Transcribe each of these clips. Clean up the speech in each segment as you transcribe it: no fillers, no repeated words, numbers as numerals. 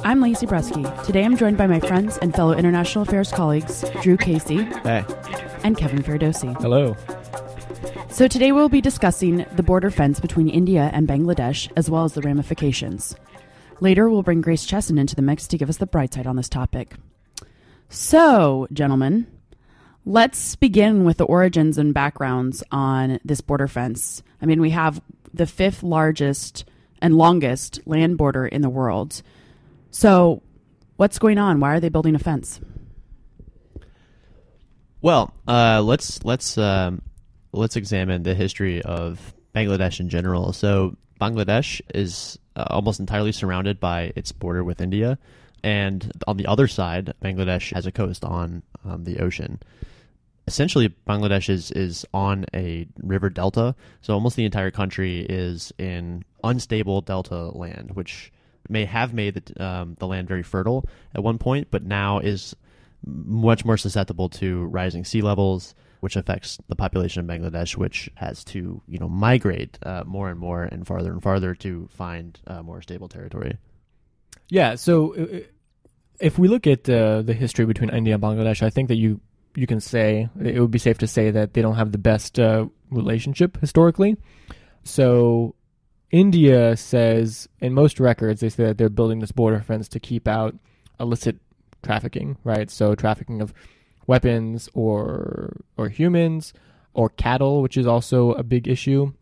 I'm Lacey Bresky. Today I'm joined by my friends and fellow international affairs colleagues, Drew Casey. Hey. And Kevin Ferdowsi. Hello. So today we'll be discussing the border fence between India and Bangladesh, as well as the ramifications. Later, we'll bring Grace Chesson into the mix to give us the bright side on this topic. So, gentlemen, let's begin with the origins and backgrounds on this border fence. I mean, we have the 5th largest and longest land border in the world. So, what's going on? Why are they building a fence? Well, let's examine the history of Bangladesh in general. So, Bangladesh is almost entirely surrounded by its border with India, and on the other side, Bangladesh has a coast on the ocean. Essentially, Bangladesh is on a river delta, so almost the entire country is in unstable delta land, which may have made the land very fertile at one point, but now is much more susceptible to rising sea levels, which affects the population of Bangladesh, which has to migrate more and farther to find more stable territory. Yeah, so if we look at the history between India and Bangladesh, I think that you can say, it would be safe to say that they don't have the best relationship historically. So India says, in most records, they say that they're building this border fence to keep out illicit trafficking, right? So trafficking of weapons or humans or cattle, which is also a big issue.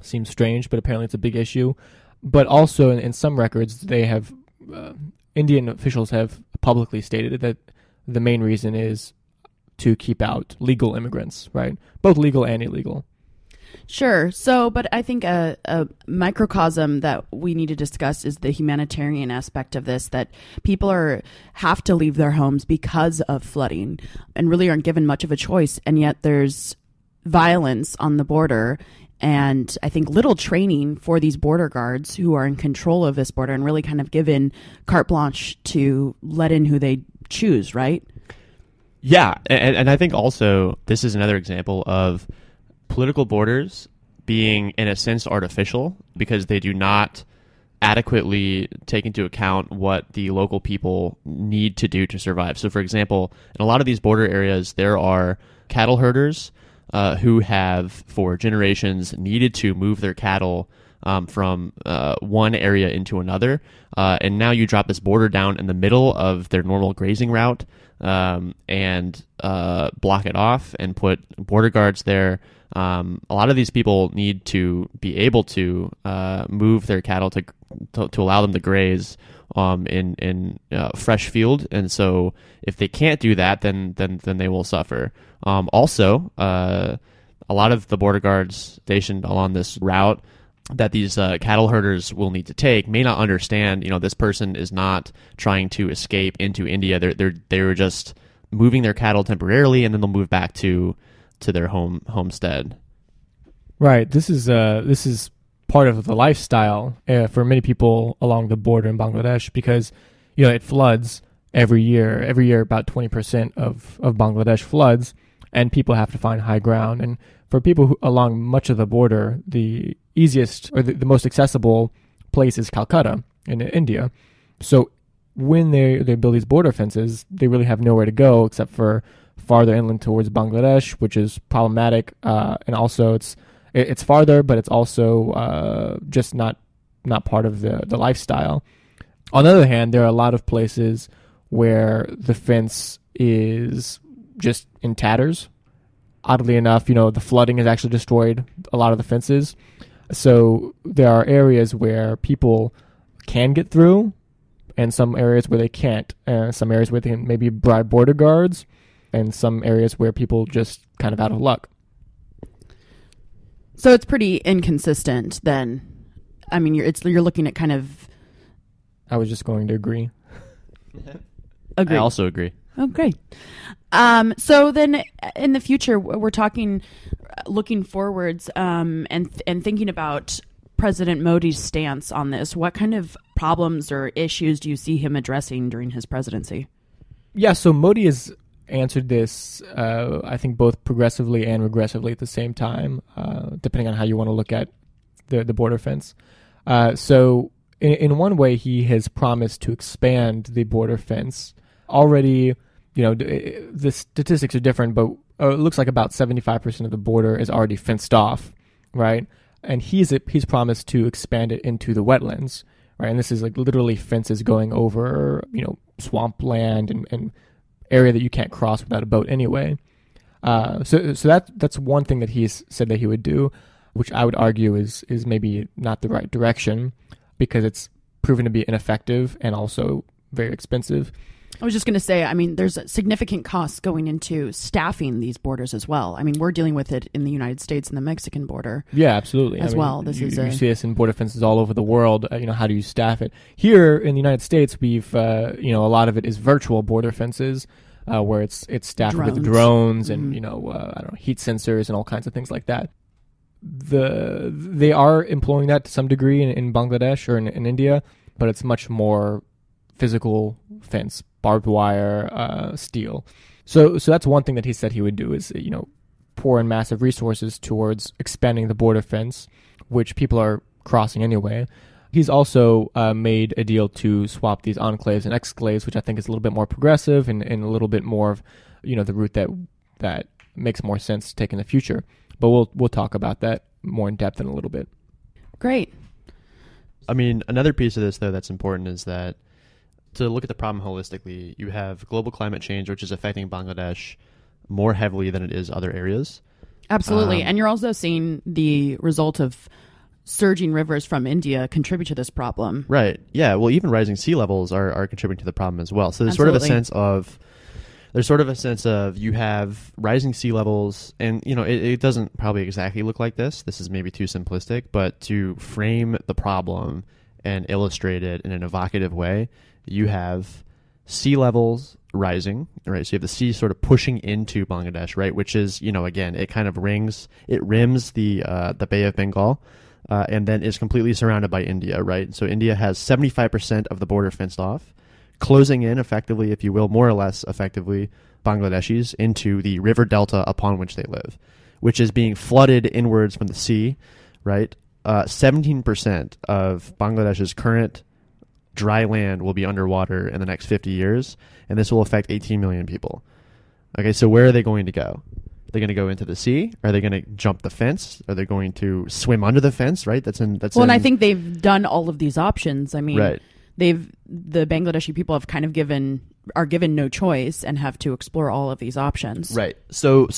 Seems strange, but apparently it's a big issue. But also in some records, they have Indian officials have publicly stated that the main reason is to keep out legal immigrants, right? Both legal and illegal. Sure. So, but I think a microcosm that we need to discuss is the humanitarian aspect of this, that people have to leave their homes because of flooding and really aren't given much of a choice. And yet there's violence on the border and I think little training for these border guards who are in control of this border and really kind of given carte blanche to let in who they choose, right? Yeah. And I think also this is another example of political borders being, in a sense, artificial because they do not adequately take into account what the local people need to do to survive. So, for example, in a lot of these border areas, there are cattle herders who have, for generations, needed to move their cattle from one area into another. And now you drop this border down in the middle of their normal grazing route and block it off and put border guards there. A lot of these people need to be able to move their cattle to allow them to graze in fresh field, and so if they can't do that, then they will suffer. Also, a lot of the border guards stationed along this route that these cattle herders will need to take may not understand. This person is not trying to escape into India. They're just moving their cattle temporarily, and then they'll move back to their homestead. Right. This is part of the lifestyle for many people along the border in Bangladesh because it floods every year. Every year, about 20% of Bangladesh floods, and people have to find high ground. And for people along much of the border, the easiest or the most accessible place is Calcutta in India. So when they build these border fences, they really have nowhere to go except for farther inland towards Bangladesh, which is problematic, and also it's farther, but it's also just not part of the lifestyle. On the other hand, there are a lot of places where the fence is just in tatters. Oddly enough, the flooding has actually destroyed a lot of the fences. So there are areas where people can get through, and some areas where they can't. Some areas where they can maybe bribe border guards, and some areas where people just kind of out of luck. So it's pretty inconsistent then. I mean, you're looking at kind of... I was just going to agree. Agree. I also agree. Oh, great. So then in the future, we're looking forwards and thinking about President Modi's stance on this. What kind of problems or issues do you see him addressing during his presidency? Yeah, so Modi has answered this, I think, both progressively and regressively at the same time, depending on how you want to look at the border fence. So in one way, he has promised to expand the border fence. Already, the statistics are different, but it looks like about 75% of the border is already fenced off, right? And he's promised to expand it into the wetlands, right? And this is like literally fences going over, swampland and area that you can't cross without a boat anyway. So that's one thing that he's said that he would do, which I would argue is maybe not the right direction because it's proven to be ineffective and also very expensive. I was just going to say, I mean, there's significant costs going into staffing these borders as well. I mean, we're dealing with it in the United States and the Mexican border. Yeah, absolutely. Well. You see this in border fences all over the world. How do you staff it? Here in the United States, we've, a lot of it is virtual border fences where it's staffed with drones and, heat sensors and all kinds of things like that. They are employing that to some degree in Bangladesh or in India, but it's much more physical fence, barbed wire, steel. So that's one thing that he said he would do is, pour in massive resources towards expanding the border fence, which people are crossing anyway. He's also made a deal to swap these enclaves and exclaves, which I think is a little bit more progressive and a little bit more of, the route that makes more sense to take in the future. But we'll talk about that more in depth in a little bit. Great. I mean, another piece of this, though, that's important is that to look at the problem holistically, you have global climate change, which is affecting Bangladesh more heavily than it is other areas. Absolutely. And you're also seeing the result of surging rivers from India contribute to this problem. Right. Yeah. Well, even rising sea levels are contributing to the problem as well. So there's sort of a sense of you have rising sea levels, and it doesn't probably exactly look like this. This is maybe too simplistic, but to frame the problem and illustrate it in an evocative way, you have sea levels rising, right? So you have the sea sort of pushing into Bangladesh, right? Which is, again, it kind of rims the Bay of Bengal, and then is completely surrounded by India, right? So India has 75% of the border fenced off, closing in effectively, if you will, more or less effectively, Bangladeshis into the river delta upon which they live, which is being flooded inwards from the sea, right? 17% of Bangladesh's current dry land will be underwater in the next 50 years, and this will affect 18 million people. Okay, so where are they going to go? Are they going to go into the sea? Are they going to jump the fence? Are they going to swim under the fence, right? And I think they've done all of these options. I mean, right. The Bangladeshi people have kind of are given no choice and have to explore all of these options. Right. So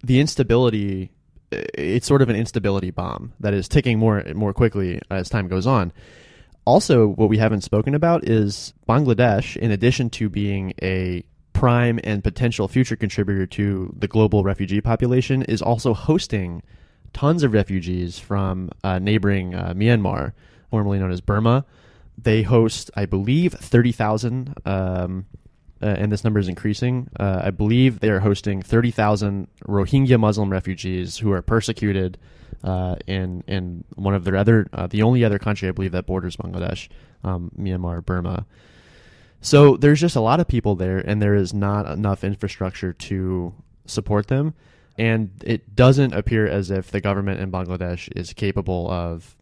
the instability, it's sort of an instability bomb that is ticking more quickly as time goes on. Also, what we haven't spoken about is Bangladesh, in addition to being a prime and potential future contributor to the global refugee population, is also hosting tons of refugees from neighboring Myanmar, formerly known as Burma. They host, I believe, 30,000, and this number is increasing. I believe they are hosting 30,000 Rohingya Muslim refugees who are persecuted in one of their the only other country I believe that borders Bangladesh, Myanmar, Burma. So there's just a lot of people there, and there is not enough infrastructure to support them. And it doesn't appear as if the government in Bangladesh is capable of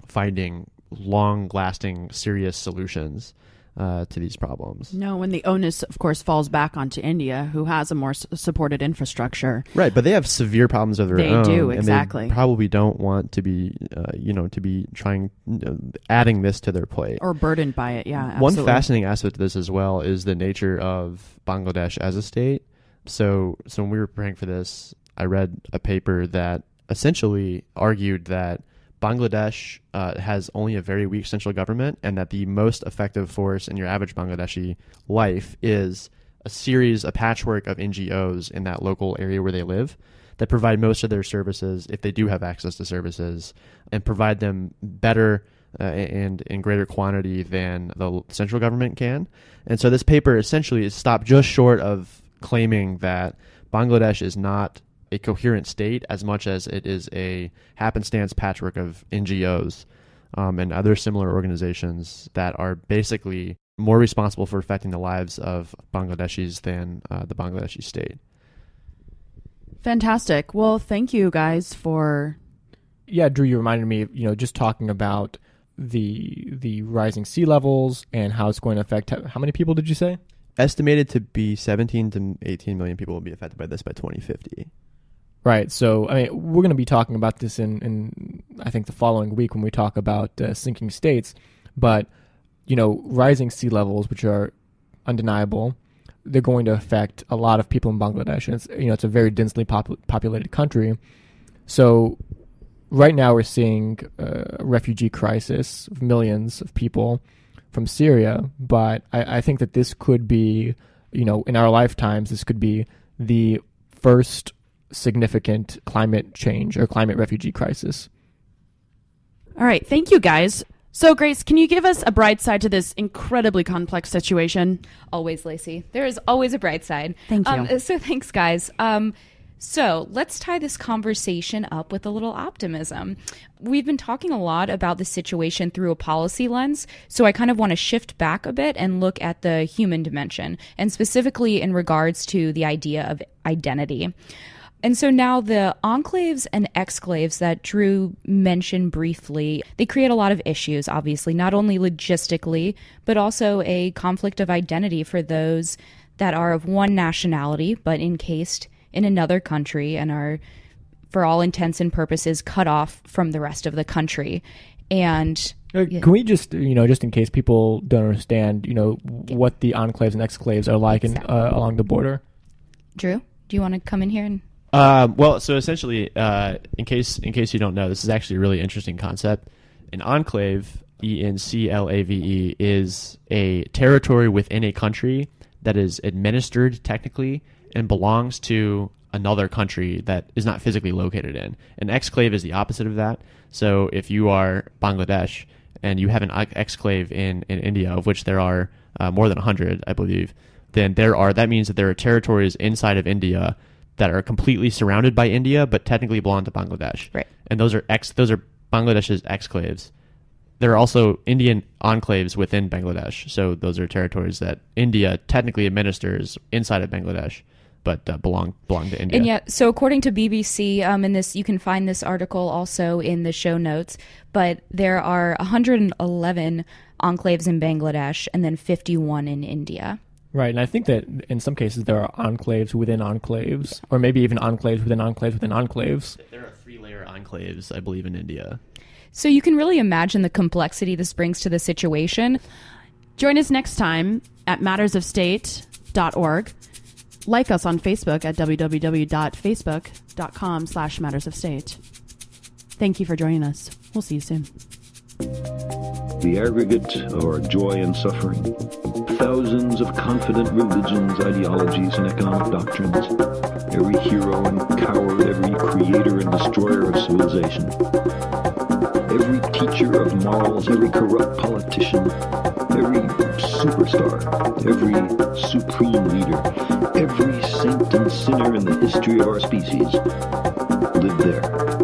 finding long-lasting, serious solutions to these problems. No, when the onus, of course, falls back onto India, who has a more supported infrastructure. Right, but they have severe problems of their own. They do, exactly. And they probably don't want to be, trying, adding this to their plate. Or burdened by it, yeah, absolutely. One fascinating aspect of this as well is the nature of Bangladesh as a state. So when we were preparing for this, I read a paper that essentially argued that Bangladesh has only a very weak central government, and that the most effective force in your average Bangladeshi life is a patchwork of NGOs in that local area where they live that provide most of their services, if they do have access to services, and provide them better and in greater quantity than the central government can. And so this paper essentially is stopped just short of claiming that Bangladesh is not a coherent state as much as it is a happenstance patchwork of NGOs and other similar organizations that are basically more responsible for affecting the lives of Bangladeshis than the Bangladeshi state. Fantastic. Well, thank you guys for... Yeah, Drew, you reminded me, just talking about the rising sea levels and how it's going to affect how many people did you say? Estimated to be 17 to 18 million people will be affected by this by 2050. Right. So, I mean, we're going to be talking about this in I think, the following week when we talk about sinking states. But, rising sea levels, which are undeniable, they're going to affect a lot of people in Bangladesh. And it's a very densely populated country. So right now we're seeing a refugee crisis of millions of people from Syria, but I think that this could be, in our lifetimes, this could be the first significant climate change or climate refugee crisis. All right. Thank you, guys. So, Grace, can you give us a bright side to this incredibly complex situation? Always, Lacey. There is always a bright side. Thank you. So thanks, guys. So let's tie this conversation up with a little optimism. We've been talking a lot about the situation through a policy lens, so I kind of want to shift back a bit and look at the human dimension, and specifically in regards to the idea of identity. And so now the enclaves and exclaves that Drew mentioned briefly, they create a lot of issues, obviously, not only logistically, but also a conflict of identity for those that are of one nationality, but encased in another country and are, for all intents and purposes, cut off from the rest of the country. And can we just, just in case people don't understand, what the enclaves and exclaves are like along the border? Drew, do you want to come in here and... Well, so essentially, in case you don't know, this is actually a really interesting concept. An enclave, enclave, is a territory within a country that is administered technically and belongs to another country that is not physically located in. An exclave is the opposite of that. So if you are Bangladesh and you have an exclave in India, of which there are more than 100, I believe, then that means that there are territories inside of India that are completely surrounded by India, but technically belong to Bangladesh. Right. And those are Bangladesh's exclaves. There are also Indian enclaves within Bangladesh. So those are territories that India technically administers inside of Bangladesh, but belong to India. And yet, so according to BBC, in this, you can find this article also in the show notes, but there are 111 enclaves in Bangladesh and then 51 in India. Right, and I think that in some cases there are enclaves within enclaves, or maybe even enclaves within enclaves within enclaves. There are 3-layer enclaves, I believe, in India. So you can really imagine the complexity this brings to the situation. Join us next time at mattersofstate.org. Like us on Facebook at www.facebook.com/mattersofstate. Thank you for joining us. We'll see you soon. The aggregate of our joy and suffering, thousands of confident religions, ideologies, and economic doctrines, every hero and coward, every creator and destroyer of civilization, every teacher of morals, every corrupt politician, every superstar, every supreme leader, every saint and sinner in the history of our species lived there.